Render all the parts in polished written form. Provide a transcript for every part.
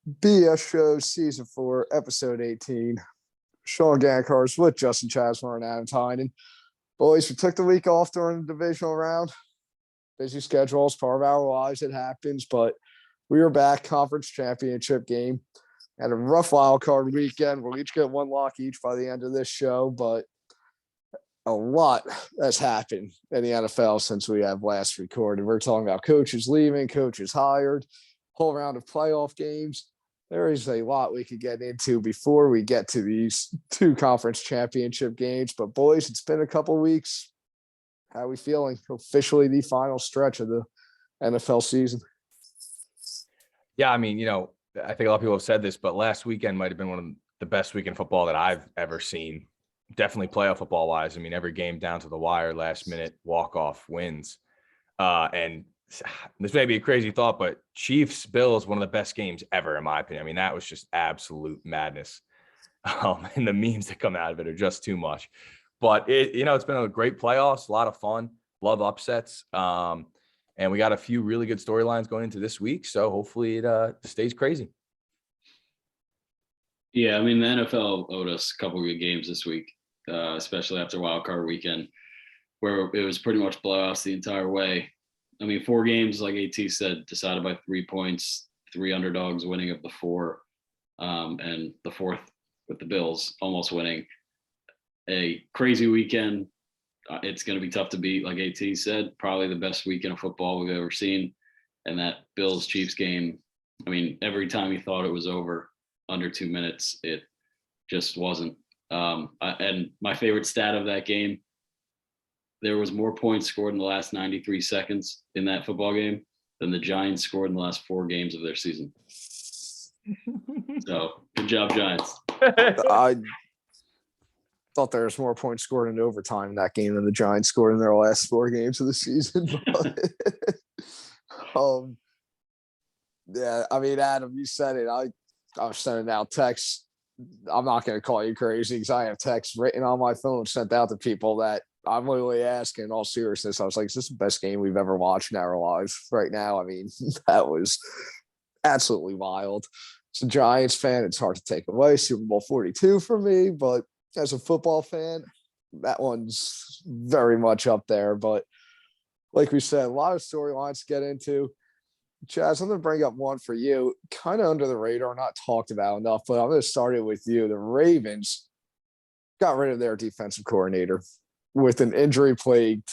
BS Show Season 4, Episode 18. Sean Gankars with Justin Chasmore and Adam Tynan. Boys, we took the week off during the divisional round. Busy schedules, part of our lives, it happens, but we were back, conference championship game. Had a rough wild card weekend. We'll each get one lock each by the end of this show, but a lot has happened in the NFL since we have last recorded. We're talking about coaches leaving, coaches hired, whole round of playoff games. There is a lot we could get into before we get to these two conference championship games. But boys, it's been a couple weeks. How are we feeling? Officially the final stretch of the NFL season. Yeah, I mean, I think a lot of people have said this, but last weekend might have been one of the best weekend football that I've ever seen. Definitely playoff football wise. I mean, every game down to the wire, last minute walk-off wins. And this may be a crazy thought, but Chiefs Bills, one of the best games ever, in my opinion. I mean, that was just absolute madness. And the memes that come out of it are just too much. But it's been a great playoffs, a lot of fun, love upsets. And we got a few really good storylines going into this week. So hopefully it stays crazy. Yeah, I mean, the NFL owed us a couple of good games this week, especially after Wild Card weekend, where it was pretty much blowouts the entire way. I mean, 4 games, like AT said, decided by 3 points, 3 underdogs winning of the 4, and the 4th with the Bills almost winning. A crazy weekend. It's going to be tough to beat, like AT said, probably the best weekend of football we've ever seen. And that Bills-Chiefs game, I mean, every time you thought it was over, under 2 minutes, it just wasn't. And my favorite stat of that game, there was more points scored in the last 93 seconds in that football game than the Giants scored in the last 4 games of their season. So good job, Giants. I thought there was more points scored in overtime in that game than the Giants scored in their last 4 games of the season. Yeah, I mean, Adam, you said it. I was sending out texts. I'm not going to call you crazy because I have texts written on my phone sent out to people that I'm literally asking in all seriousness. I was like, is this the best game we've ever watched in our lives right now? I mean, that was absolutely wild. As a Giants fan, it's hard to take away Super Bowl 42 from me, but as a football fan, that one's very much up there. But like we said, a lot of storylines to get into. Chaz, I'm going to bring up one for you, kind of under the radar, not talked about enough, but I'm going to start it with you. The Ravens got rid of their defensive coordinator with an injury-plagued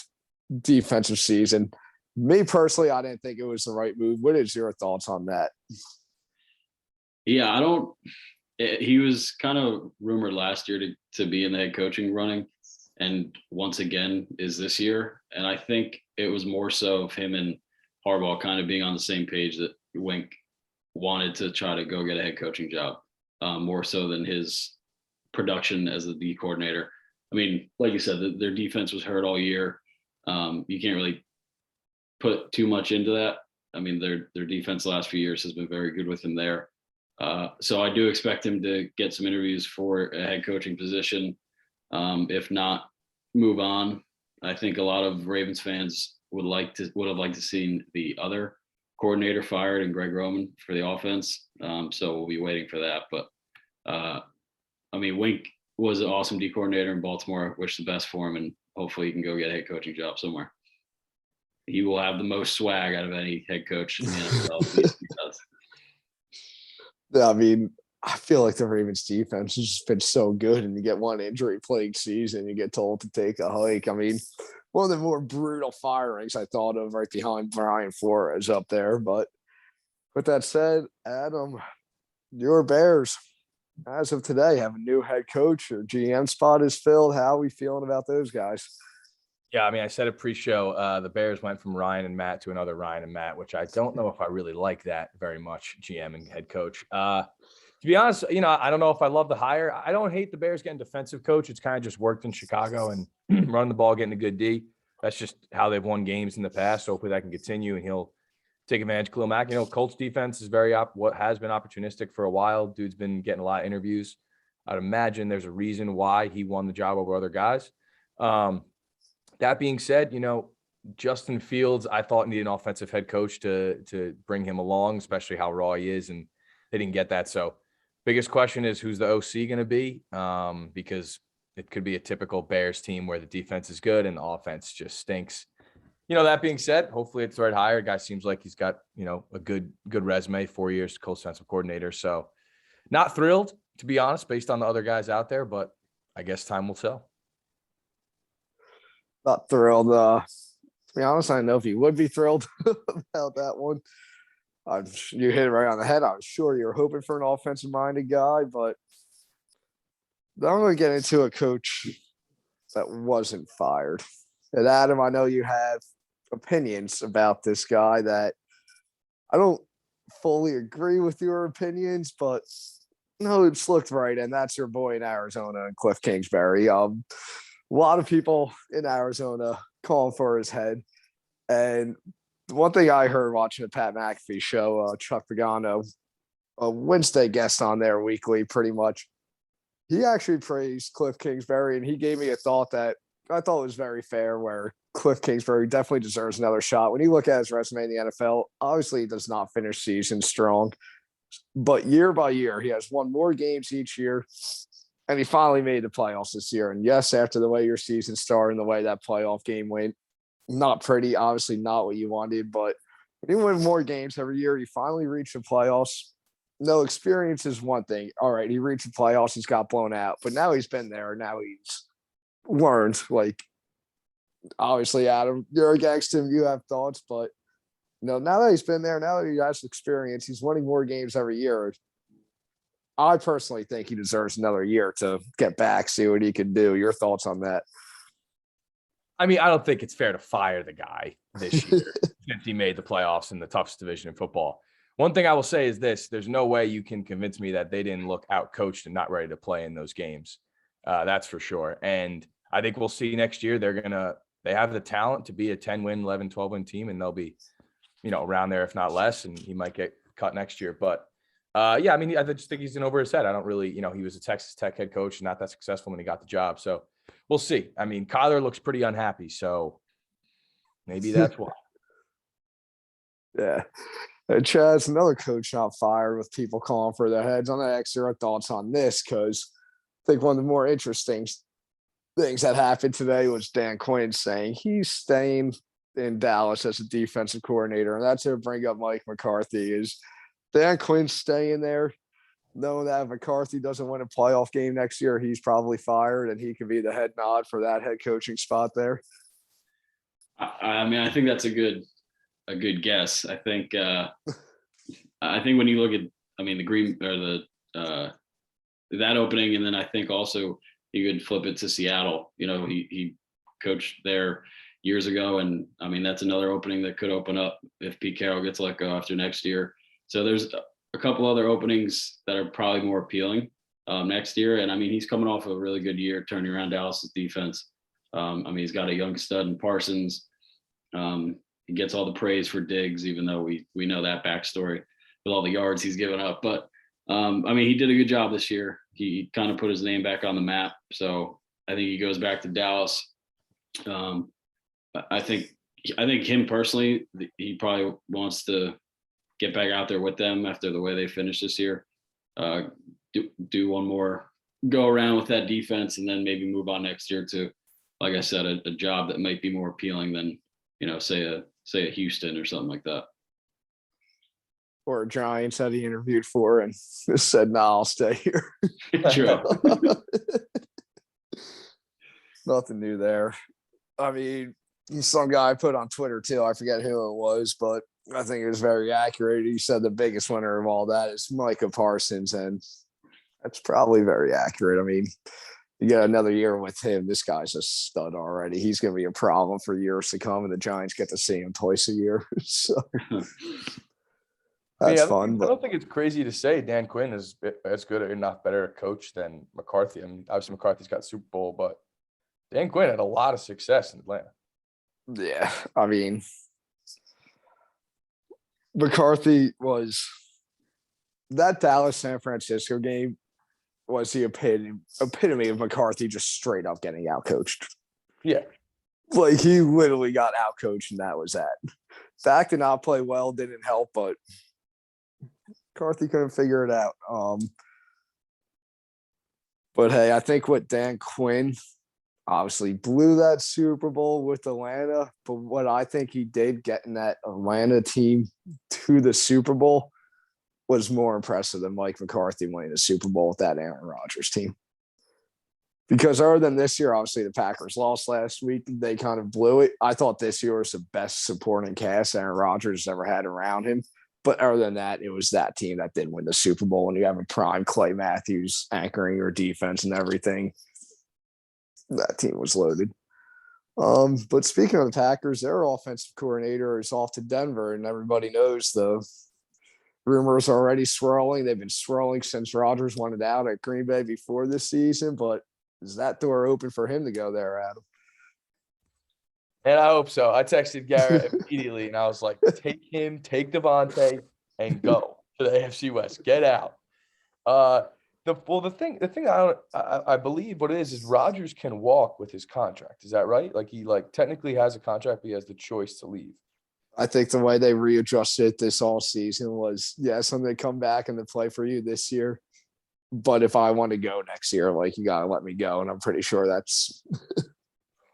defensive season. Me personally, I didn't think it was the right move. What is your thoughts on that? Yeah, he was kind of rumored last year to be in the head coaching running, and once again is this year. And I think it was more so of him and Harbaugh kind of being on the same page that Wink wanted to try to go get a head coaching job, more so than his production as the D coordinator. I mean, like you said, their defense was hurt all year. You can't really put too much into that. I mean, their defense the last few years has been very good with him there. So I do expect him to get some interviews for a head coaching position. If not, move on. I think a lot of Ravens fans would have liked to see the other coordinator fired and Greg Roman for the offense. So we'll be waiting for that. But I mean, Wink was an awesome D coordinator in Baltimore. Wish the best for him, and hopefully he can go get a head coaching job somewhere. He will have the most swag out of any head coach in the NFL. I mean, I feel like the Ravens defense has just been so good, and you get one injury-plagued season, you get told to take a hike. I mean, one of the more brutal firings I thought of, right behind Brian Flores up there. But with that said, Adam, your Bears, as of today, have a new head coach. Your GM spot is filled. How are we feeling about those guys? Yeah, I mean, I said it pre-show. The Bears went from Ryan and Matt to another Ryan and Matt, which I don't know if I really like that very much, GM and head coach. To be honest, I don't know if I love the hire. I don't hate the Bears getting defensive coach. It's kind of just worked in Chicago and running the ball, getting a good D. That's just how they've won games in the past. So hopefully that can continue, and he'll take advantage of Khalil Mack. Colts defense is what has been opportunistic for a while. Dude's been getting a lot of interviews. I'd imagine there's a reason why he won the job over other guys. That being said, Justin Fields, I thought needed an offensive head coach to bring him along, especially how raw he is. And they didn't get that. So biggest question is who's the OC going to be? Because it could be a typical Bears team where the defense is good and the offense just stinks. That being said, hopefully it's the right hire. Guy seems like he's got, a good resume, 4 years co-defensive coordinator. So not thrilled, to be honest, based on the other guys out there, but I guess time will tell. Not thrilled. To be honest, I don't know if you would be thrilled about that one. You hit it right on the head. I was sure you were hoping for an offensive-minded guy, but I'm going to get into a coach that wasn't fired. And Adam, I know you have opinions about this guy that I don't fully agree with your opinions, but no, it's looked right, and that's your boy in Arizona, and Cliff Kingsbury. A lot of people in Arizona calling for his head, and one thing I heard watching the Pat McAfee show, Chuck Pagano, a Wednesday guest on there weekly, pretty much, he actually praised Cliff Kingsbury, and he gave me a thought that I thought was very fair, where Cliff Kingsbury definitely deserves another shot. When you look at his resume in the NFL, obviously he does not finish season strong, but year by year, he has won more games each year, and he finally made the playoffs this year. And yes, after the way your season started and the way that playoff game went, not pretty, obviously not what you wanted, but when you win more games every year, you finally reach the playoffs. No, experience is one thing. All right, he reached the playoffs, he's got blown out, but now he's been there. Now he's learned. Like, obviously, Adam, you're against him. You have thoughts, but now that he's been there, now that he has experience, he's winning more games every year. I personally think he deserves another year to get back, see what he can do. Your thoughts on that? I mean, I don't think it's fair to fire the guy this year since he made the playoffs in the toughest division in football. One thing I will say is this: there's no way you can convince me that they didn't look out-coached and not ready to play in those games. That's for sure. And I think we'll see next year. They have the talent to be a 10-win, 11, 12-win team, and they'll be, around there, if not less, and he might get cut next year. But yeah, I mean, I just think he's in over his head. I don't really, he was a Texas Tech head coach and not that successful when he got the job. So we'll see. I mean, Kyler looks pretty unhappy, so maybe that's why. Yeah. Chaz, another coach not fired with people calling for their heads. I'm going to ask your thoughts on this, because I think one of the more interesting things that happened today was Dan Quinn saying he's staying in Dallas as a defensive coordinator. And that's to bring up Mike McCarthy. Is Dan Quinn staying there, knowing that if McCarthy doesn't win a playoff game next year, he's probably fired and he could be the head nod for that head coaching spot there? I mean, I think that's a good guess. I think when you look at, the Green or that opening, and then I think also you could flip it to Seattle. He coached there years ago, and I mean that's another opening that could open up if Pete Carroll gets let go after next year. So there's a couple other openings that are probably more appealing next year. And I mean, he's coming off a really good year turning around Dallas's defense. He's got a young stud in Parsons. He gets all the praise for Diggs, even though we know that backstory with all the yards he's given up. But he did a good job this year. He kind of put his name back on the map. So I think he goes back to Dallas. I think him personally, he probably wants to get back out there with them after the way they finished this year. Do one more go around with that defense, and then maybe move on next year to, like I said, a job that might be more appealing than, say a Houston or something like that. Or a Giants that he interviewed for and said, "No, I'll stay here." True. Nothing new there. I mean, some guy put on Twitter too, I forget who it was, but I think it was very accurate. He said the biggest winner of all that is Micah Parsons, and that's probably very accurate. I mean, you get another year with him, this guy's a stud already. He's going to be a problem for years to come, and the Giants get to see him twice a year. So that's fun. I don't think it's crazy to say Dan Quinn is as good or not better a coach than McCarthy. I mean, obviously McCarthy's got Super Bowl, but Dan Quinn had a lot of success in Atlanta. Yeah, I mean, McCarthy was that Dallas-San Francisco game was the epitome of McCarthy just straight up getting outcoached. Yeah. Like, he literally got outcoached, and that was that. Dak did not play well, didn't help, but McCarthy couldn't figure it out. But hey, I think what Dan Quinn obviously blew that Super Bowl with Atlanta, but what I think he did getting that Atlanta team to the Super Bowl was more impressive than Mike McCarthy winning the Super Bowl with that Aaron Rodgers team. Because other than this year, obviously the Packers lost last week. They kind of blew it. I thought this year was the best supporting cast Aaron Rodgers ever had around him. But other than that, it was that team that did win the Super Bowl. And you have a prime Clay Matthews anchoring your defense and everything. That team was loaded. But speaking of the Packers, their offensive coordinator is off to Denver, and everybody knows the rumors are already swirling. They've been swirling since Rodgers wanted out at Green Bay before this season. But is that door open for him to go there, Adam? And I hope so. I texted Garrett immediately, and I was like, take him, take Devontae, and go to the AFC West. Get out. The thing I believe what it is Rodgers can walk with his contract. Is that right? Like he technically has a contract, but he has the choice to leave. I think the way they readjusted it this all season was, yes, I'm going to come back and play for you this year. But if I want to go next year, like you got to let me go. And I'm pretty sure that's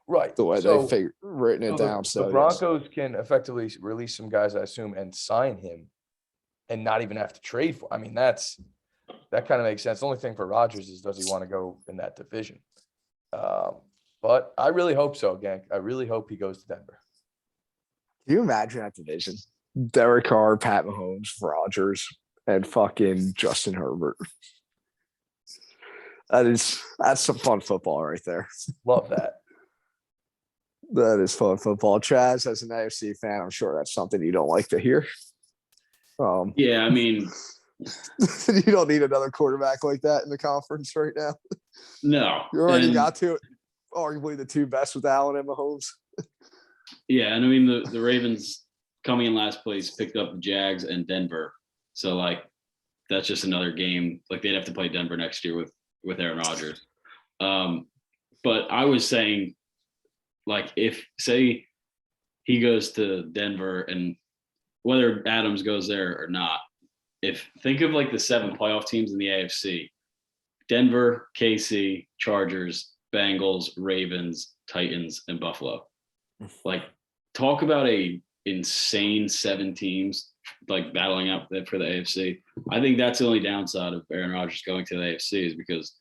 right. The way they've written it down. The Broncos can effectively release some guys, I assume, and sign him and not even have to trade for. I mean, that kind of makes sense. The only thing for Rodgers is, does he want to go in that division? But I really hope so, gang. I really hope he goes to Denver. Can you imagine that division? Derek Carr, Pat Mahomes, Rodgers, and fucking Justin Herbert. That's some fun football right there. Love that. That is fun football. Chaz, as an AFC fan, I'm sure that's something you don't like to hear. Yeah, I mean, you don't need another quarterback like that in the conference right now. No. You already got to arguably the two best with Allen and Mahomes. Yeah, and I mean the Ravens coming in last place picked up the Jags and Denver. So that's just another game. They'd have to play Denver next year with Aaron Rodgers. But I was saying, if say he goes to Denver, and whether Adams goes there or not, think of the 7 playoff teams in the AFC: Denver, KC, Chargers, Bengals, Ravens, Titans, and Buffalo. Talk about a insane 7 teams battling out for the AFC. I think that's the only downside of Aaron Rodgers going to the AFC, is because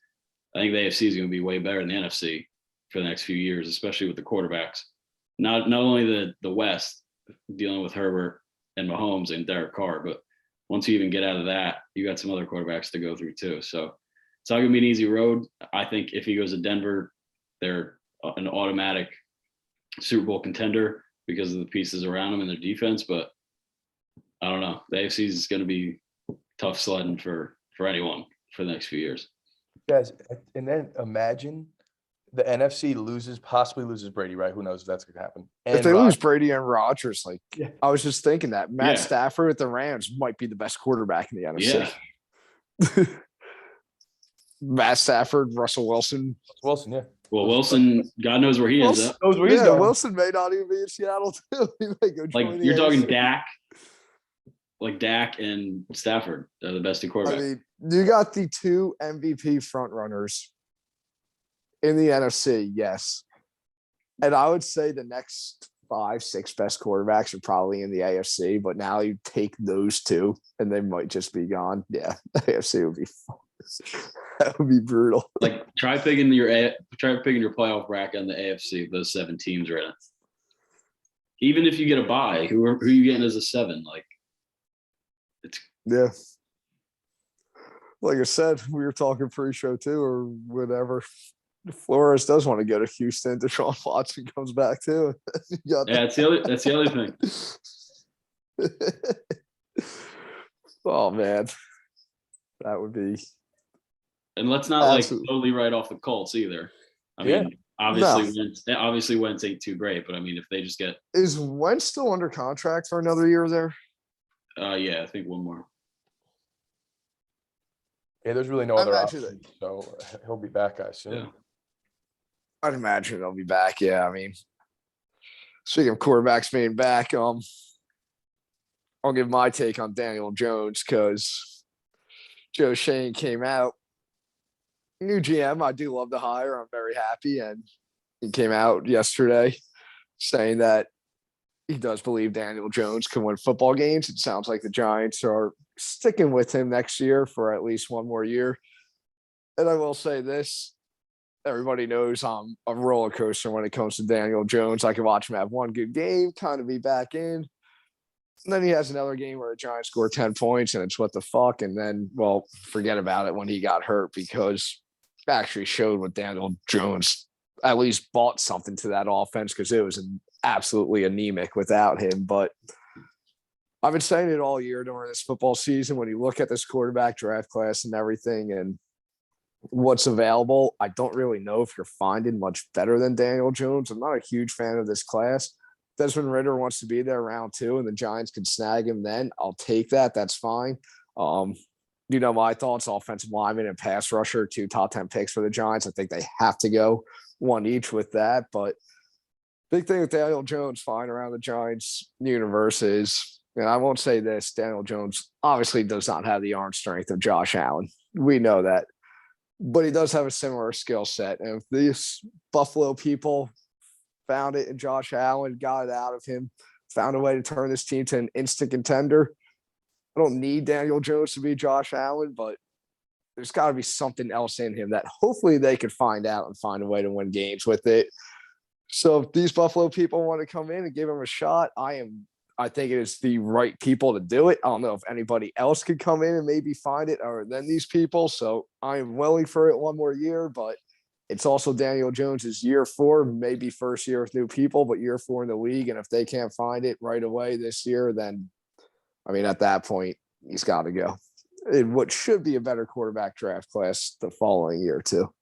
I think the AFC is going to be way better than the NFC for the next few years, especially with the quarterbacks. Not only the West dealing with Herbert and Mahomes and Derek Carr, but once you even get out of that, you got some other quarterbacks to go through too. So it's not going to be an easy road. I think if he goes to Denver, they're an automatic Super Bowl contender because of the pieces around them and their defense. But I don't know. The AFC is going to be tough sledding for anyone for the next few years. Guys, and then imagine the NFC possibly loses Brady, right? Who knows if that's going to happen. And if they lose Brady and Rodgers, I was just thinking that Matt Yeah. Stafford with the Rams might be the best quarterback in the NFC. Yeah. Matt Stafford, Russell Wilson. Wilson, yeah. Well, Wilson, God knows where he ends Wilson, up. Knows where he's going. Wilson may not even be in Seattle too. He might go join the You're talking AFC. Dak. Dak and Stafford are the best two quarterbacks. I mean, you got the 2 MVP frontrunners in the NFC, yes. And I would say the next 5, 6 best quarterbacks are probably in the AFC, but now you take those 2 and they might just be gone. Yeah, the AFC would be fun. That would be brutal. Try picking your playoff bracket in the AFC if those 7 teams are in it. Even if you get a bye, who are you getting as a 7? Yeah. Like I said, we were talking pre-show too, or whatever. If Flores does want to go to Houston, Deshaun Watson comes back too. That's the other thing. Oh man, that would be. And let's not totally write off the Colts either. I mean, obviously Wentz ain't too great, but I mean, if they just get is Wentz still under contract for another year there? Yeah, I think one more. Yeah, there's really no other option, so he'll be back, I assume. Yeah. I'd imagine he'll be back. Yeah, I mean, speaking of quarterbacks being back, I'll give my take on Daniel Jones because Joe Shane came out. New GM, I do love the hire. I'm very happy. And he came out yesterday saying that he does believe Daniel Jones can win football games. It sounds like the Giants are sticking with him next year for at least one more year. And I will say this. Everybody knows I'm a roller coaster when it comes to Daniel Jones. I can watch him have one good game, kind of be back in. And then he has another game where the Giants score 10 points and it's what the fuck. And then, well, forget about it when he got hurt because it actually showed what Daniel Jones at least bought something to that offense because it was absolutely anemic without him. But I've been saying it all year during this football season. When you look at this quarterback draft class and everything and what's available, I don't really know if you're finding much better than Daniel Jones. I'm not a huge fan of this class. Desmond Ridder wants to be there round 2 and the Giants can snag him then. I'll take that. That's fine. You know, my thoughts, offensive lineman and pass rusher, 2 top 10 picks for the Giants. I think they have to go one each with that. But big thing with Daniel Jones flying around the Giants universe is, and I won't say this, Daniel Jones obviously does not have the arm strength of Josh Allen. We know that. But he does have a similar skill set. And if these Buffalo people found it in Josh Allen, got it out of him, found a way to turn this team to an instant contender, I don't need Daniel Jones to be Josh Allen, but there's got to be something else in him that hopefully they could find out and find a way to win games with it. So if these Buffalo people want to come in and give him a shot, I think it is the right people to do it. I don't know if anybody else could come in and maybe find it other than these people. So I am willing for it one more year, but it's also Daniel Jones's year 4, maybe first year with new people, but year 4 in the league. And if they can't find it right away this year, then, I mean, at that point, he's got to go. In what should be a better quarterback draft class the following year, too.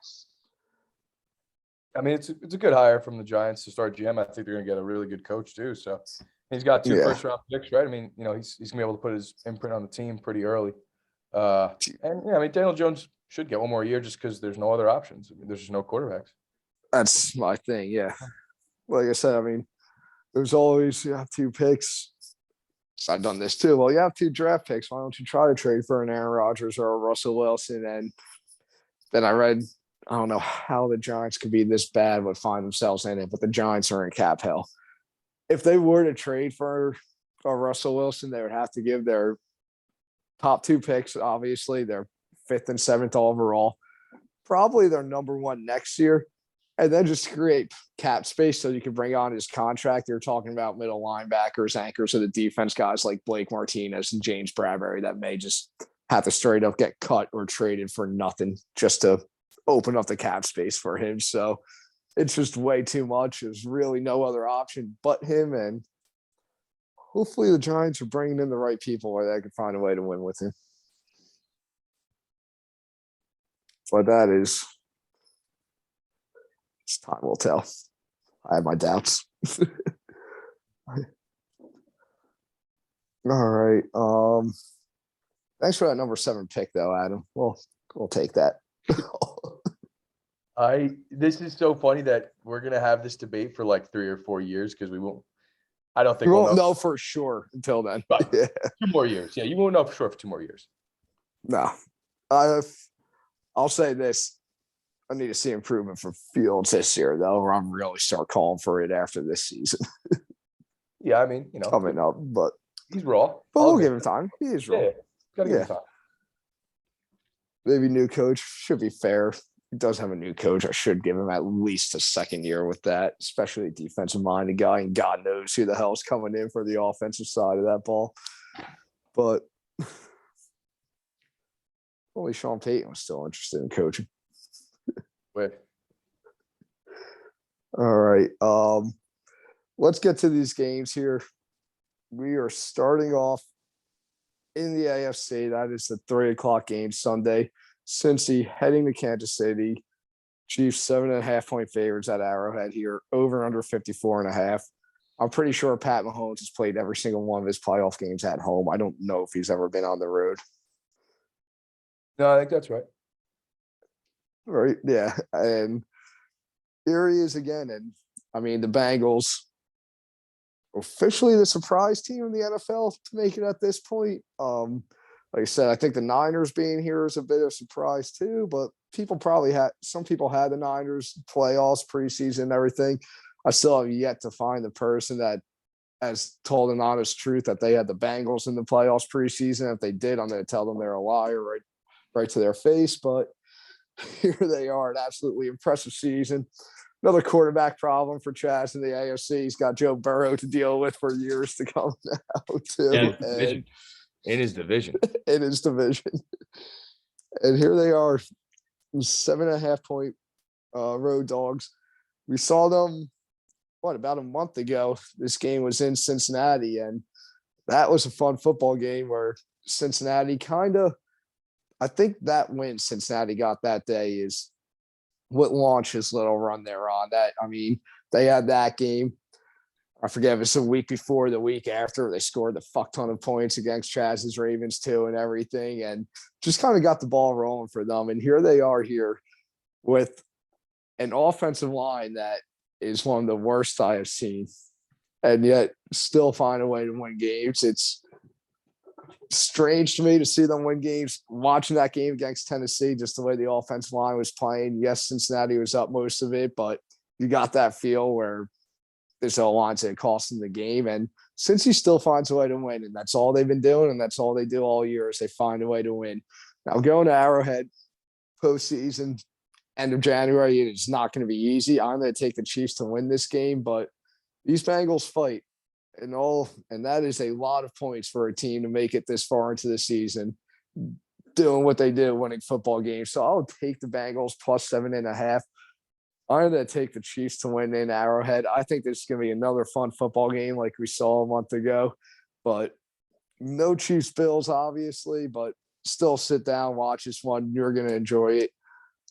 I mean, it's a good hire from the Giants to start GM. I think they're going to get a really good coach too. So he's got 2 first-round picks, right? I mean, you know, he's going to be able to put his imprint on the team pretty early. And yeah, I mean, Daniel Jones should get one more year just because there's no other options. I mean, there's just no quarterbacks. That's my thing. Yeah, like I said, I mean, there's always you have 2 picks. So I've done this too. Well, you have 2 draft picks. Why don't you try to trade for an Aaron Rodgers or a Russell Wilson? And then I read, I don't know how the Giants could be this bad but find themselves in it, but the Giants are in cap hell. If they were to trade for a Russell Wilson, they would have to give their top 2 picks, obviously, their 5th and 7th overall, probably their number 1 next year, and then just create cap space so you can bring on his contract. You're talking about middle linebackers, anchors of the defense, guys like Blake Martinez and James Bradbury that may just have to straight up get cut or traded for nothing just to open up the cap space for him. So it's just way too much. There's really no other option but him. And hopefully the Giants are bringing in the right people where they can find a way to win with him. But that is, it's time will tell. I have my doubts. All right. Thanks for that number 7 pick though, Adam. Well, we'll take that. This is so funny that we're gonna have this debate for like 3 or 4 years because we won't. I don't think we we'll won't know for sure until then. But yeah. 2 more years. Yeah, you won't know for sure for 2 more years. No, I'll say this. I need to see improvement from Fields this year, though, or I'm really start calling for it after this season. Yeah, I mean, you know, coming up, but he's raw. But we'll give him time. He is raw. Yeah, gotta give him time. Maybe new coach should be fair. He does have a new coach. I should give him at least a 2nd year with that, especially a defensive-minded guy, and God knows who the hell's coming in for the offensive side of that ball. But only Sean Payton was still interested in coaching. Wait. All right. Let's get to these games here. We are starting off in the AFC. That is the 3:00 game Sunday. Cincy heading to Kansas City. Chiefs 7.5-point favorites at Arrowhead here. Over under 54.5. I'm pretty sure Pat Mahomes has played every single one of his playoff games at home. I don't know if he's ever been on the road. No, I think that's right. Right. Yeah. And here he is again. And I mean, the Bengals, officially the surprise team in the NFL to make it at this point. Like I said, I think the Niners being here is a bit of a surprise too, but some people had the Niners playoffs, preseason, and everything. I still have yet to find the person that has told an honest truth that they had the Bengals in the playoffs preseason. If they did, I'm going to tell them they're a liar right to their face. But here they are, an absolutely impressive season. Another quarterback problem for Chaz in the AFC. He's got Joe Burrow to deal with for years to come now, too. In his division. In his division. And here they are, 7.5 point road dogs. We saw them, about a month ago. This game was in Cincinnati, and that was a fun football game where Cincinnati I think that win Cincinnati got that day is what launched his little run there on that. I mean, they had that game. I forget if it's a week before, the week after, they scored the fuck ton of points against Chaz's Ravens too and everything, and just kind of got the ball rolling for them. And here they are here with an offensive line that is one of the worst I have seen, and yet still find a way to win games. It's strange to me to see them win games. Watching that game against Tennessee, just the way the offensive line was playing. Yes, Cincinnati was up most of it, but you got that feel where this O-line's that cost them the game. And since he still finds a way to win, and that's all they've been doing, and that's all they do all year is they find a way to win. Now going to Arrowhead postseason, end of January, it is not going to be easy. I'm going to take the Chiefs to win this game, but these Bengals fight and that is a lot of points for a team to make it this far into the season, doing what they do, winning football games. So I'll take the Bengals plus 7.5. I'm going to take the Chiefs to win in Arrowhead. I think this is going to be another fun football game like we saw a month ago, but no Chiefs Bills, obviously, but still sit down, watch this one. You're going to enjoy it.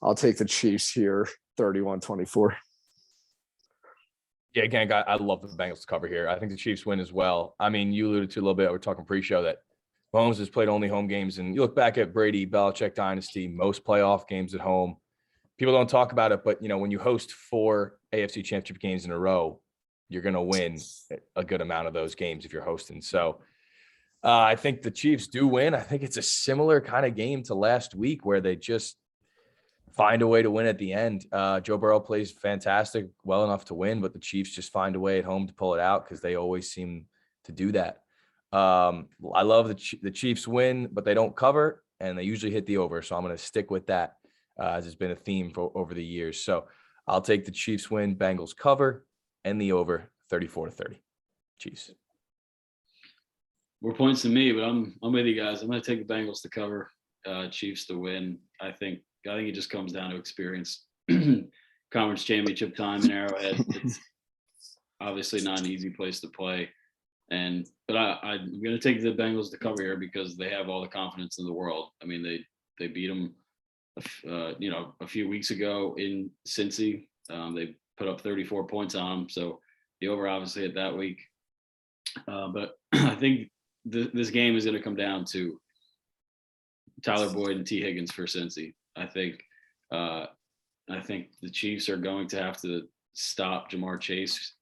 I'll take the Chiefs here, 31-24. Yeah, again, I love the Bengals to cover here. I think the Chiefs win as well. I mean, you alluded to a little bit, we're talking pre-show, that Mahomes has played only home games. And you look back at Brady, Belichick dynasty, most playoff games at home. People don't talk about it, but, when you host 4 AFC championship games in a row, you're going to win a good amount of those games if you're hosting. So I think the Chiefs do win. I think it's a similar kind of game to last week where they just find a way to win at the end. Joe Burrow plays fantastic, well enough to win, but the Chiefs just find a way at home to pull it out because they always seem to do that. I love the Chiefs win, but they don't cover, and they usually hit the over. So I'm going to stick with that as it's been a theme for over the years. So I'll take the Chiefs win, Bengals cover, and the over 34-30. Chiefs. More points than me, but I'm with you guys. I'm going to take the Bengals to cover, Chiefs to win. I think it just comes down to experience. Conference championship time in Arrowhead. It's obviously not an easy place to play. But I'm going to take the Bengals to cover here because they have all the confidence in the world. I mean, they beat them, a few weeks ago in Cincy. They put up 34 points on them. So the over obviously hit that week. But I think this game is going to come down to Tyler Boyd and T. Higgins for Cincy. I think the Chiefs are going to have to stop Jamar Chase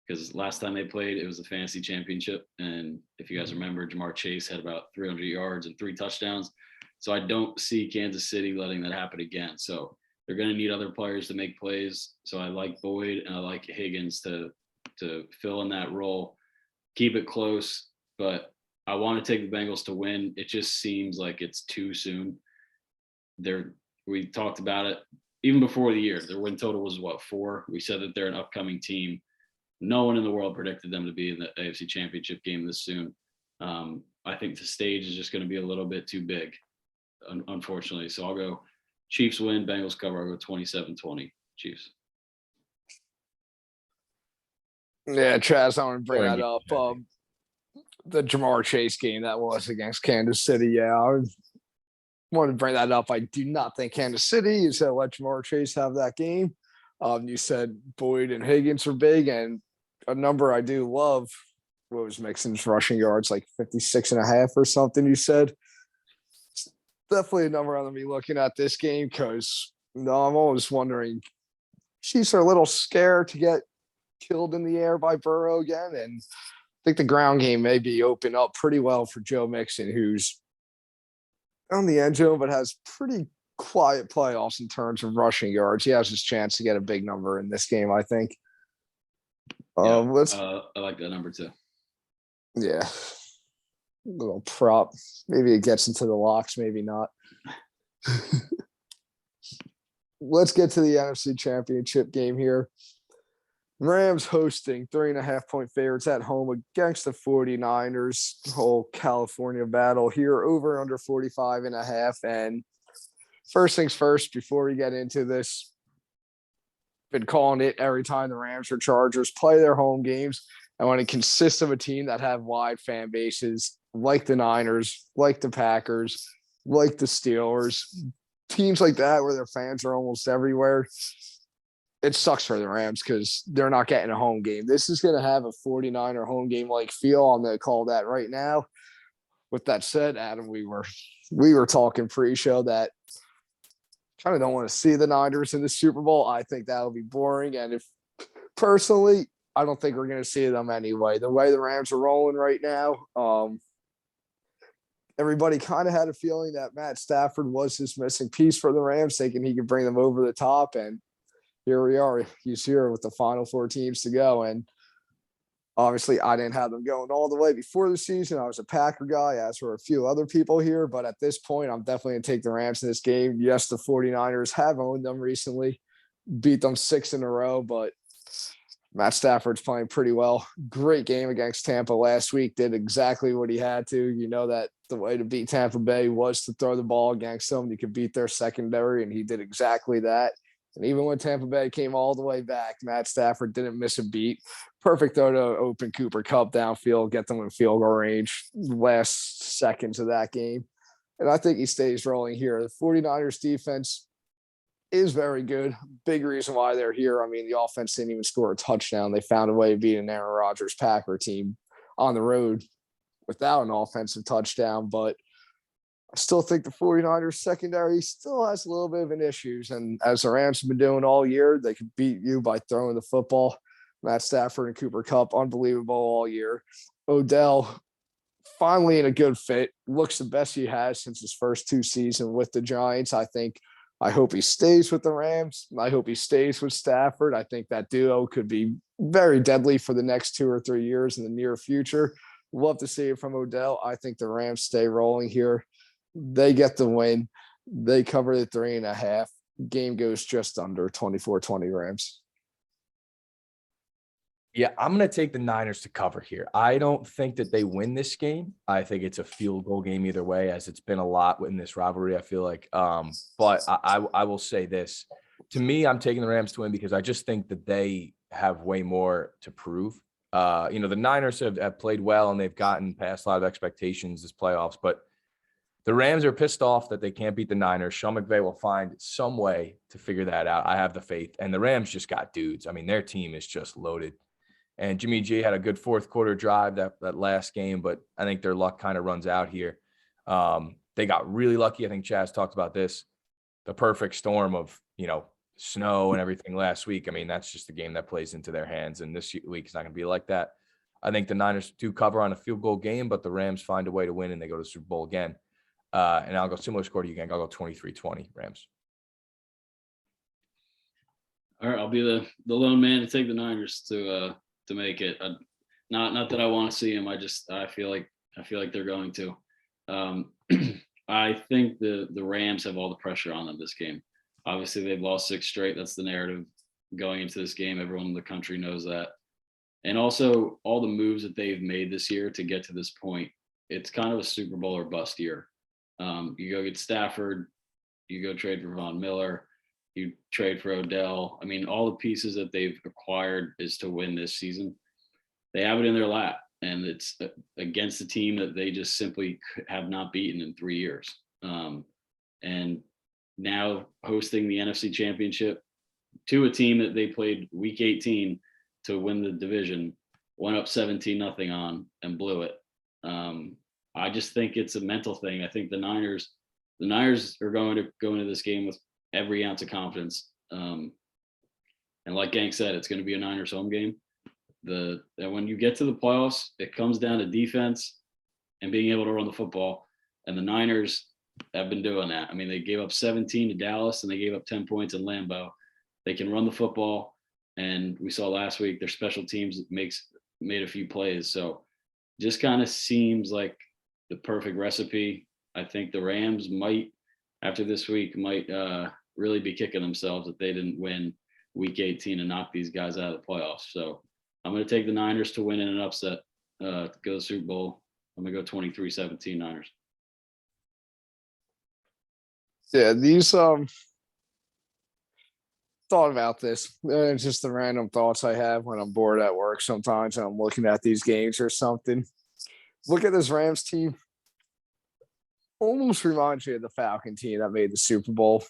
because last time they played, it was the fantasy championship. And if you guys remember, Jamar Chase had about 300 yards and 3 touchdowns. So I don't see Kansas City letting that happen again. So they're going to need other players to make plays. So I like Boyd and I like Higgins to fill in that role, keep it close. But I want to take the Bengals to win. It just seems like it's too soon. We talked about it even before the year. Their win total was 4. We said that they're an upcoming team. No one in the world predicted them to be in the AFC Championship game this soon. I think the stage is just going to be a little bit too big, unfortunately. So I'll go Chiefs win, Bengals cover. I'll go 27-20 Chiefs. Yeah, Chaz, I want to bring that up. The Jamar Chase game that was against Kansas City. Yeah, I wanted to bring that up. I do not think Kansas City is going to let Jamar Chase have that game. You said Boyd and Higgins are big, and a number I do love. What was Mixon's rushing yards, like 56.5 or something? You said it's definitely a number I'm going to be looking at this game because I'm always wondering. Chiefs are a little scared to get killed in the air by Burrow again. And I think the ground game may be open up pretty well for Joe Mixon, who's on the end zone, but has pretty quiet playoffs in terms of rushing yards. He has his chance to get a big number in this game, I think. Yeah, Let's I like that number too. yeah. Little prop. Maybe it gets into the locks, maybe not. Let's get to the NFC Championship game here. Rams hosting 3.5-point favorites at home against the 49ers. Whole California battle here, over under 45.5. And first things first, before we get into this, been calling it every time the Rams or Chargers play their home games. And when it consists of a team that have wide fan bases, like the Niners, like the Packers, like the Steelers, teams like that where their fans are almost everywhere, it sucks for the Rams because they're not getting a home game. This is going to have a 49er home game like feel. I'm going to call that right now. With that said, Adam, we were talking pre-show that kind of don't want to see the Niners in the Super Bowl. I think that would be boring. And if personally, I don't think we're going to see them anyway. The way the Rams are rolling right now, everybody kind of had a feeling that Matt Stafford was this missing piece for the Rams, thinking he could bring them over the top. And here we are. He's here with the final 4 teams to go. And obviously, I didn't have them going all the way before the season. I was a Packer guy, as were a few other people here. But at this point, I'm definitely going to take the Rams in this game. Yes, the 49ers have owned them recently, beat them 6 in a row, but Matt Stafford's playing pretty well. Great game against Tampa last week. Did exactly what he had to. You know that the way to beat Tampa Bay was to throw the ball against them. You could beat their secondary, and he did exactly that. And even when Tampa Bay came all the way back, Matt Stafford didn't miss a beat. Perfect throw to open Cooper Kupp downfield, get them in field goal range last seconds of that game. And I think he stays rolling here. The 49ers defense is very good. Big reason why they're here. I mean, the offense didn't even score a touchdown. They found a way to beat an Aaron Rodgers Packer team on the road without an offensive touchdown. But I still think the 49ers secondary still has a little bit of an issues. And as the Rams have been doing all year, they can beat you by throwing the football. Matt Stafford and Cooper Kupp, unbelievable all year. Odell, finally in a good fit, looks the best he has since his first 2 seasons with the Giants. I hope he stays with the Rams. I hope he stays with Stafford. I think that duo could be very deadly for the next 2 or 3 years in the near future. Love to see it from Odell. I think the Rams stay rolling here. They get the win. They cover the 3.5. Game goes just under 24-20 Rams. Yeah, I'm going to take the Niners to cover here. I don't think that they win this game. I think it's a field goal game either way, as it's been a lot in this rivalry, I feel like. But I will say this. To me, I'm taking the Rams to win because I just think that they have way more to prove. The Niners have played well and they've gotten past a lot of expectations this playoffs, but the Rams are pissed off that they can't beat the Niners. Sean McVay will find some way to figure that out. I have the faith. And the Rams just got dudes. I mean, their team is just loaded. And Jimmy G had a good fourth quarter drive that last game, but I think their luck kind of runs out here. They got really lucky. I think Chaz talked about this. The perfect storm of, snow and everything last week. I mean, that's just a game that plays into their hands. And this week is not going to be like that. I think the Niners do cover on a field goal game, but the Rams find a way to win and they go to the Super Bowl again. And I'll go similar score to you again. I'll go 23-20 Rams. All right, I'll be the lone man to take the Niners to make it. Not that I want to see them. I feel like they're going to. I think the Rams have all the pressure on them this game. Obviously, they've lost 6 straight. That's the narrative going into this game. Everyone in the country knows that. And also all the moves that they've made this year to get to this point, it's kind of a Super Bowl or bust year. You go get Stafford, you go trade for Von Miller, you trade for Odell. I mean, all the pieces that they've acquired is to win this season. They have it in their lap, and it's against a team that they just simply have not beaten in 3 years. And now hosting the NFC Championship to a team that they played Week 18 to win the division, went up 17-0 on and blew it. I just think it's a mental thing. I think the Niners are going to go into this game with every ounce of confidence. And like Gang said, it's going to be a Niners home game. And when you get to the playoffs, it comes down to defense and being able to run the football. And the Niners have been doing that. I mean, they gave up 17 to Dallas and they gave up 10 points in Lambeau. They can run the football. And we saw last week their special teams made a few plays. So just kind of seems like the perfect recipe. I think the Rams might, after this week, really be kicking themselves that they didn't win week 18 and knock these guys out of the playoffs. So I'm going to take the Niners to win in an upset, to go to the Super Bowl. I'm going to go 23-17 Niners. Yeah, these thought about this. Just the random thoughts I have when I'm bored at work sometimes and I'm looking at these games or something. Look at this Rams team. Almost reminds me of the Falcon team that made the Super Bowl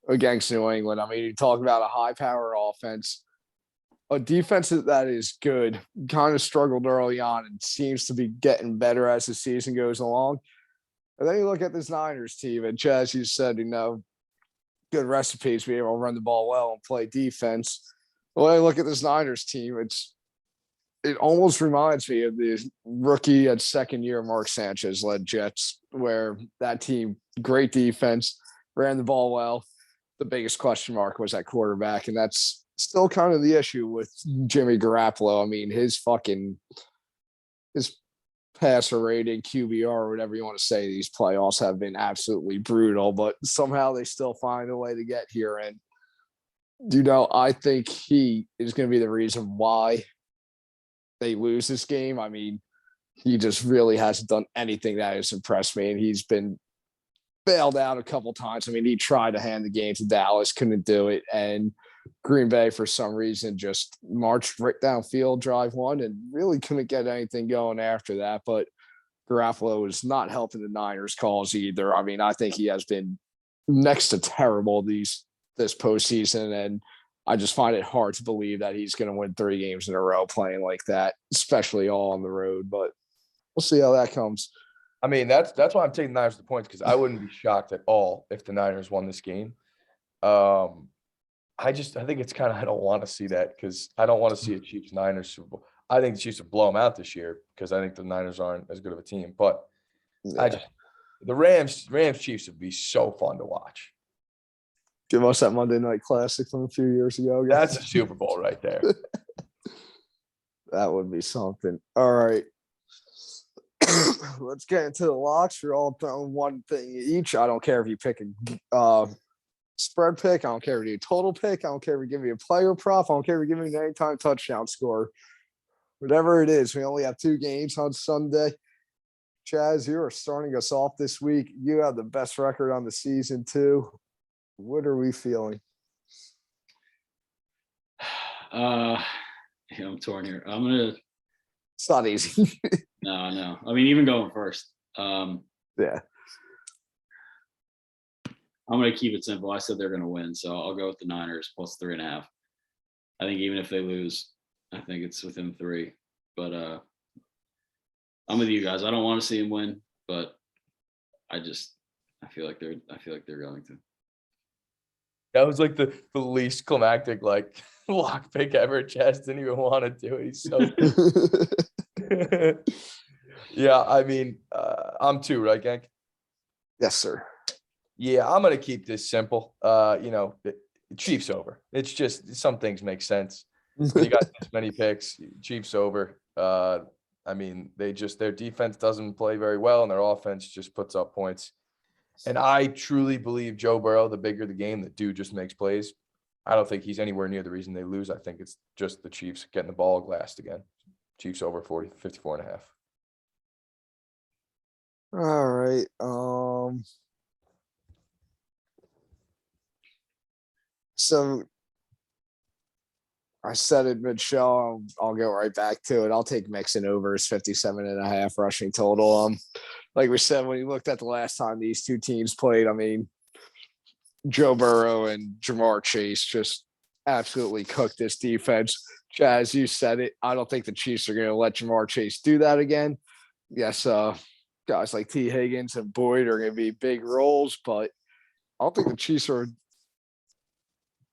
against New England. I mean, you talk about a high power offense, a defense that is good, kind of struggled early on and seems to be getting better as the season goes along. And then you look at this Niners team, and Chaz, you said, good recipes, be able to run the ball well and play defense. When I look at this Niners team, it almost reminds me of the rookie and second year Mark Sanchez led Jets, where that team, great defense, ran the ball well. The biggest question mark was at quarterback, and that's still kind of the issue with Jimmy Garoppolo. I mean, his passer rating, QBR, whatever you want to say, these playoffs have been absolutely brutal, but somehow they still find a way to get here. And, I think he is going to be the reason why they lose this game. I mean, he just really hasn't done anything that has impressed me, and he's been bailed out a couple times. I mean, he tried to hand the game to Dallas, couldn't do it, and Green Bay, for some reason, just marched right downfield, drive one, and really couldn't get anything going after that. But Garoppolo is not helping the Niners calls either. I mean, I think he has been next to terrible this postseason, and I just find it hard to believe that he's going to win 3 games in a row playing like that, especially all on the road. But we'll see how that comes. I mean, that's why I'm taking the Niners the points, because I wouldn't be shocked at all if the Niners won this game. I think it's kind of, I don't want to see that, because I don't want to see a Chiefs Niners Super Bowl. I think the Chiefs will blow them out this year because I think the Niners aren't as good of a team. But the Rams Chiefs would be so fun to watch. Give us that Monday Night Classic from a few years ago. That's a Super Bowl right there. That would be something. All right. Let's get into the locks. You're all throwing one thing each. I don't care if you pick a spread pick. I don't care if you do total pick. I don't care if you give me a player prop. I don't care if you give me an anytime touchdown score. Whatever it is, we only have 2 games on Sunday. Chaz, you are starting us off this week. You have the best record on the season, too. What are we feeling? I'm torn here. It's not easy. No. I mean, even going first. Yeah. I'm going to keep it simple. I said they're going to win, so I'll go with the Niners plus 3.5. I think even if they lose, I think it's within 3. But I'm with you guys. I don't want to see them win, but I feel like they're going to. That was like the least climactic lock pick ever. Chaz didn't even want to do it. He's so yeah, I mean, I'm 2, right, Gank? Yes, sir. Yeah, I'm gonna keep this simple. Chiefs over. It's just some things make sense. When you got this many picks, Chiefs over. I mean, their defense doesn't play very well, and their offense just puts up points. And I truly believe Joe Burrow, the bigger the game, the dude just makes plays. I don't think he's anywhere near the reason they lose. I think it's just the Chiefs getting the ball glassed again. Chiefs over 54.5. All right. So I said it mid-show. I'll go right back to it. I'll take Mixon over his 57.5 rushing total. Like we said, when you looked at the last time these 2 teams played, I mean, Joe Burrow and Jamar Chase just absolutely cooked this defense. Chaz, you said it. I don't think the Chiefs are going to let Jamar Chase do that again. Yes, guys like T. Higgins and Boyd are going to be big roles, but I don't think the Chiefs are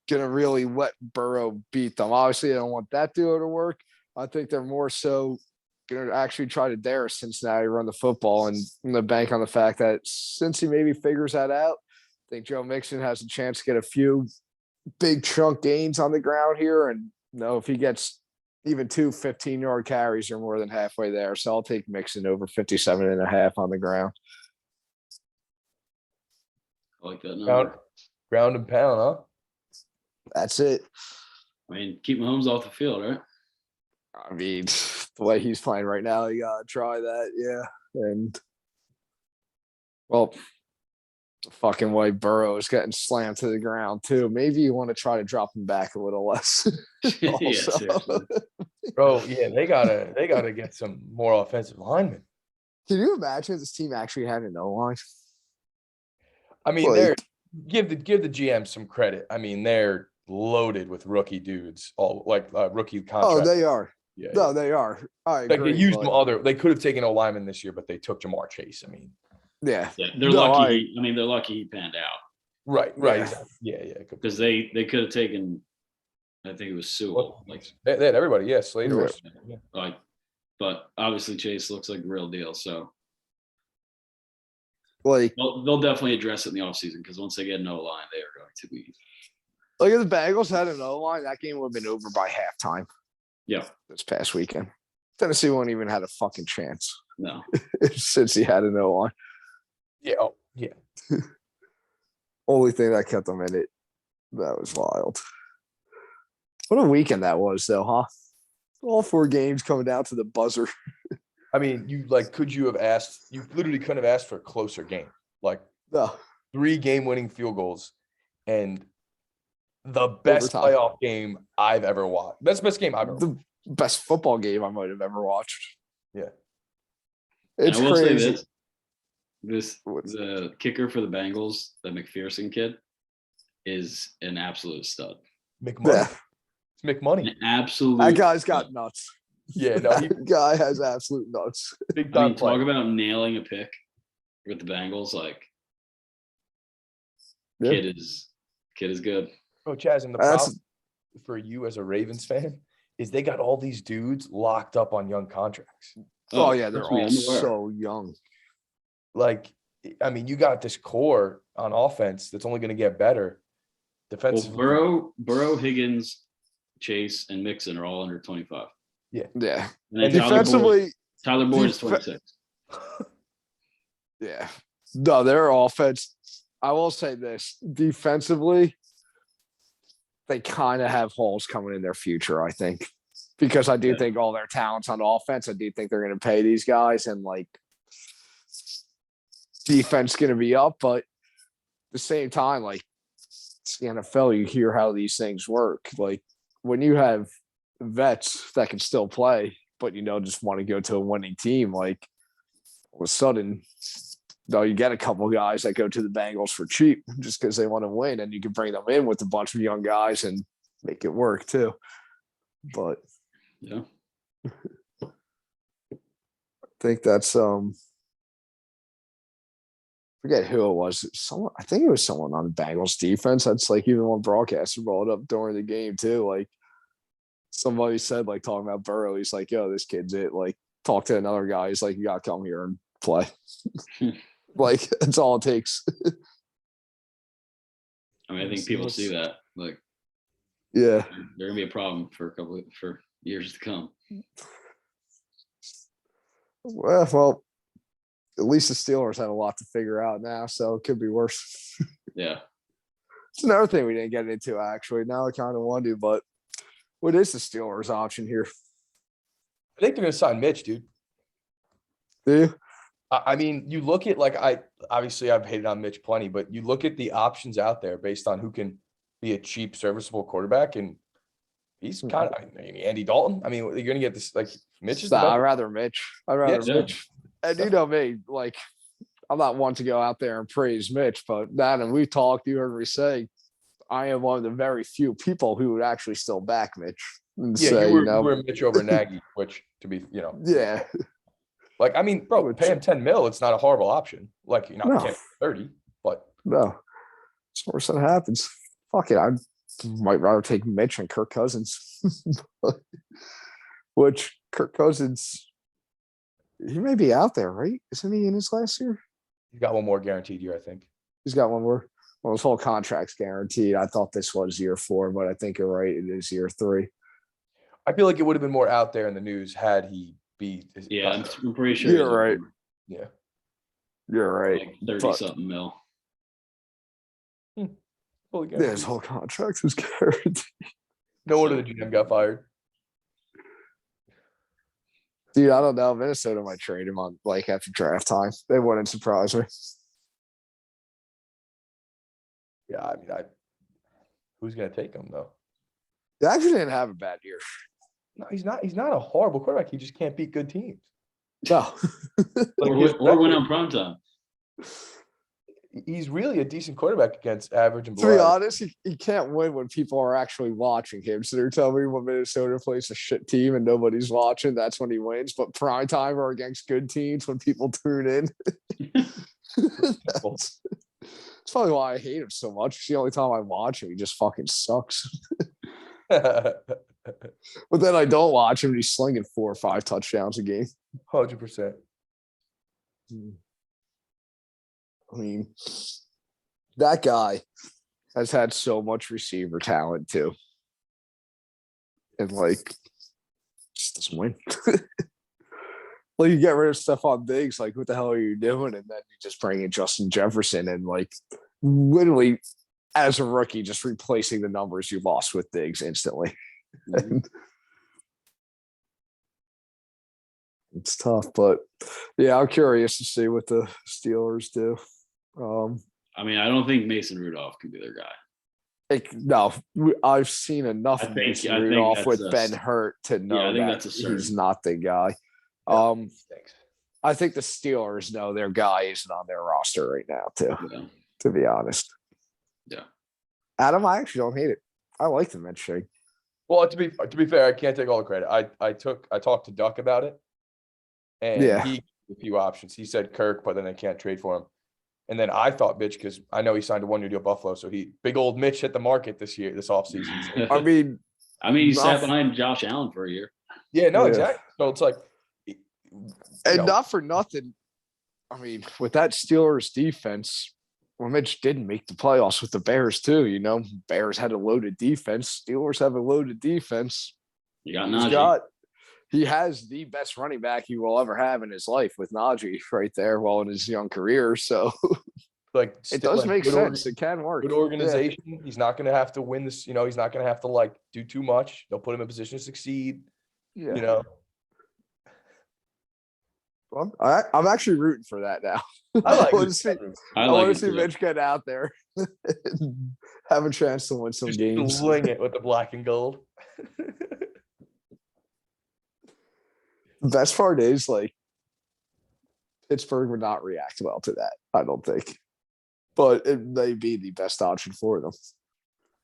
gonna really let Burrow beat them. Obviously, I don't want that duo to work. I think they're more so gonna actually try to dare Cincinnati run the football and the bank on the fact that since he maybe figures that out, I think Joe Mixon has a chance to get a few big chunk gains on the ground here. And if he gets even 2 15-yard carries, you're more than halfway there. So I'll take Mixon over 57.5 on the ground. I like that number. Ground and pound, huh? That's it. I mean, keep Mahomes off the field, right? I mean, the way he's playing right now, you gotta try that, yeah. And well, the fucking way Burrow is getting slammed to the ground too. Maybe you want to try to drop him back a little less. Yeah, seriously. Bro, yeah, they gotta get some more offensive linemen. Can you imagine if this team actually had an O-line? I mean, Like- they're give the GM some credit. I mean, they're loaded with rookie dudes, all like rookie contracts. Oh, they are. Yeah, No, they are. I like agree. they used but- them they could have taken a lineman this year, but they took Jamar Chase. I mean, Yeah. Yeah, they're No, lucky. They're lucky he panned out right. Yeah. Exactly. Yeah. because they could have taken. I think it was Sewell. Like, They had everybody. Yeah, Slater. Yeah. Yeah. like, but obviously Chase looks like the real deal. So Like, they'll definitely address it in the offseason because once they get no line, they are going to be. look at the Bengals had an O-line. That game would have been over by halftime Yeah, this past weekend. Tennessee won't even had a fucking chance no. since he had an O-line. Yeah. Oh, yeah. Only thing that kept them in it. That was wild. What a weekend that was, though, huh? All 4 games coming down to the buzzer. I mean, you could you have asked? You literally couldn't have asked for a closer game. Like No, 3 game-winning field goals, and the best Overtime. playoff game I've ever watched. That's the best game I've ever. the best football game I might have ever watched. Yeah. It's I will crazy. say the kicker for the Bengals, the McPherson kid, is an absolute stud. McMoney. Yeah, It's McMoney. An absolute. that guy's got nuts. Yeah, no, he That guy has absolute nuts. big I time mean, talk player. about nailing a pick with the Bengals. Like, Yeah. kid is good. Bro, Chaz, and the That's- problem for you as a Ravens fan is they got all these dudes locked up on young contracts. Oh, yeah, they're trust me, all I'm aware. so young. Like, I mean, you got this core on offense that's only going to get better. Well, Defensively, Burrow, Higgins, Chase, and Mixon are all under 25. Yeah. And then And Defensively, Tyler Boyd is defe- 26. yeah. No, their offense. I will say this. Defensively, they kind of have holes coming in their future, I think. Because I do Yeah. think all their talents on offense, I do think they're going to pay these guys and like defense going to be up. But at the same time, like it's the NFL, you hear how these things work. Like when you have vets that can still play, but just want to go to a winning team, like all of a sudden, though, you get a couple guys that go to the Bengals for cheap just because they want to win, and you can bring them in with a bunch of young guys and make it work too. But Yeah. I think that's forget who it was. Someone, I think it was someone on the Bengals defense. That's like even one broadcaster brought it up during the game too. Like somebody said, like talking about Burrow, he's like, "Yo, this kid's it." Like talk to another guy, he's like, "You gotta come here and play." Like that's all it takes. I mean, I think people see that. Like, Yeah. they're gonna be a problem for years to come. Well, at least the Steelers have a lot to figure out now, so it could be worse. Yeah. It's another thing we didn't get into actually. Now I kind of want to, but what is the Steelers' option here? I think they're going to sign Mitch, dude. Do you? I mean, you look at obviously I've hated on Mitch plenty, but you look at the options out there based on who can be a cheap, serviceable quarterback, and he's kind of Andy Dalton. I mean, you're going to get this like Mitch is the Nah, I'd best. rather Mitch. I'd rather Yeah. Mitch. And you know me, like I'm not one to go out there and praise Mitch, but and we talked. You heard me say, I am one of the very few people who would actually still back Mitch and Yeah, say, you were Mitch over Nagy, which to be yeah, like I mean, bro, pay him $10 million. It's not a horrible option. Like No. can't 30, but no, it's worse than happens. Fuck it, might rather take Mitch and Kirk Cousins. Which Kirk Cousins, he may be out there, right? Isn't he in his last year? He's got one more guaranteed year, I think. He's got one more. Well, his whole contract's guaranteed. I thought this was year 4, but I think you're right. It is year 3. I feel like it would have been more out there in the news had he beat. Yeah, I'm pretty sure. You're right. Yeah. You're right. Like 30-something mil. Fully Yeah, his guaranteed. whole contract was guaranteed. No wonder the GM got fired. Dude, I don't know. Minnesota might trade him on like after draft time. They wouldn't surprise me. Yeah, I mean, who's gonna take him though? They actually didn't have a bad year. No, he's not. He's not a horrible quarterback. He just can't beat good teams. No. Like Or, his or win record- on prime time. He's really a decent quarterback against average and To be below. honest, he can't win when people are actually watching him. So they're telling me when Minnesota plays a shit team and nobody's watching, that's when he wins. But prime time or against good teams when people tune in. That's probably why I hate him so much. It's the only time I watch him. He just fucking sucks. But then I don't watch him. And he's slinging 4 or 5 touchdowns a game. 100%. I mean, that guy has had so much receiver talent too. And like, just doesn't win. Like, you get rid of Stephon Diggs, like, what the hell are you doing? And then you just bring in Justin Jefferson and like literally as a rookie, just replacing the numbers you lost with Diggs instantly. And it's tough, but yeah, I'm curious to see what the Steelers do. I mean, I don't think Mason Rudolph can be their guy. No, I've seen enough I of think- Mason I think Rudolph that's with a- Ben Hurt to know I think that that's a he's certain. not the guy. Yeah. I think the Steelers know their guy isn't on their roster right now, too, Yeah. to be honest. Yeah. Adam, I actually don't hate it. I like the mentioning. Well, to be fair, I can't take all the credit. I talked to Duck about it, and Yeah. he gave a few options. He said Kirk, but then they can't trade for him. And then I thought Mitch, because I know he signed a 1-year deal Buffalo, so big old Mitch hit the market this offseason. So. I mean, I mean, he sat Nothing. behind Josh Allen for a year. Yeah, no, Yeah. exactly. So it's like, you and know, not for nothing. I mean, with that Steelers defense, well, Mitch didn't make the playoffs with the Bears, too. You know, Bears had a loaded defense. Steelers have a loaded defense. You got He's Najee. he has the best running back he will ever have in his life with Najee right there, well, in his young career. So like it does make good sense. It can work. Good organization. He's not going to have to win this. You know, he's not going to have to like do too much. They'll put him in position to succeed. Yeah. You know, Well, I'm actually rooting for that now. I like want it. to see, I I like want it to see too. Mitch get out there and have a chance to win some Just games. sling it with the black and gold. The best part is like Pittsburgh would not react well to that. I don't think, but it may be the best option for them.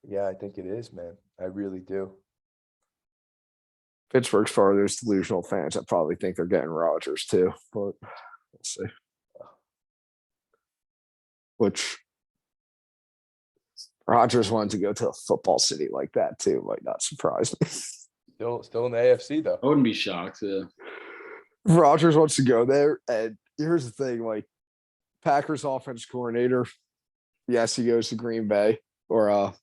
Yeah, I think it is, man. I really do. Pittsburgh's part of those delusional fans that probably think they're getting Rodgers too, but we'll see. Which Rodgers wanted to go to a football city like that too might not surprise me. Still in the AFC though. I wouldn't be shocked. Rodgers wants to go there, and here's the thing: like Packers offense coordinator, yes, he goes to Green Bay or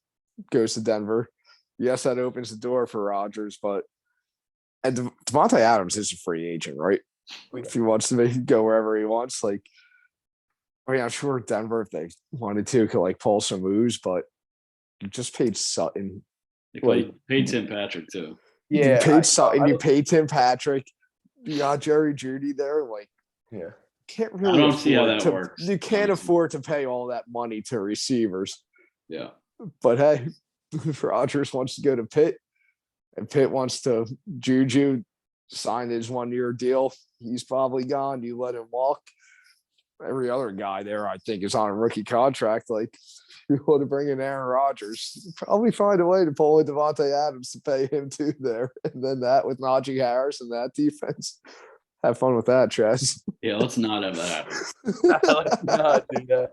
goes to Denver. Yes, that opens the door for Rodgers, but and Devontae Adams is a free agent, right? If he wants to go wherever he wants, like I mean, I'm sure Denver, if they wanted to, could like pull some moves, but you just paid Sutton. They paid Tim Patrick too. You paid I- Sutton, I- you paid Tim Patrick, you got Jerry Judy there, like. Yeah. Can't really don't see how afford that to, works, you can't honestly. afford to pay all that money to receivers. Yeah. But hey, if Rodgers wants to go to Pitt and Pitt wants to Juju sign his 1-year deal, he's probably gone. You let him walk. Every other guy there, I think, is on a rookie contract. Like, you want to bring in Aaron Rodgers, probably find a way to pull in Devontae Adams to pay him too there. And then that with Najee Harris and that defense. Have fun with that, Chaz. Yeah, let's not have that happen. Let's not do that.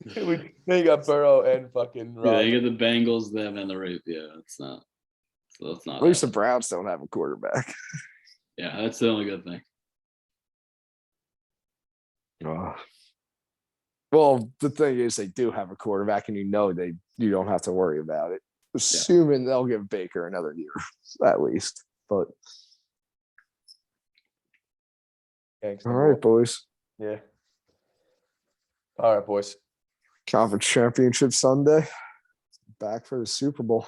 They got Burrow and fucking Yeah, they Rodgers. get the Bengals, them, and the Ravens. Yeah, it's not. So that's not. At least the happening. Browns don't have a quarterback. Yeah, that's the only good thing. Well, the thing is, they do have a quarterback, and you don't have to worry about it, assuming they'll give Baker another year at least. But Gangsta all boy. right, boys, Yeah. All right, boys. conference championship Sunday, back for the Super Bowl.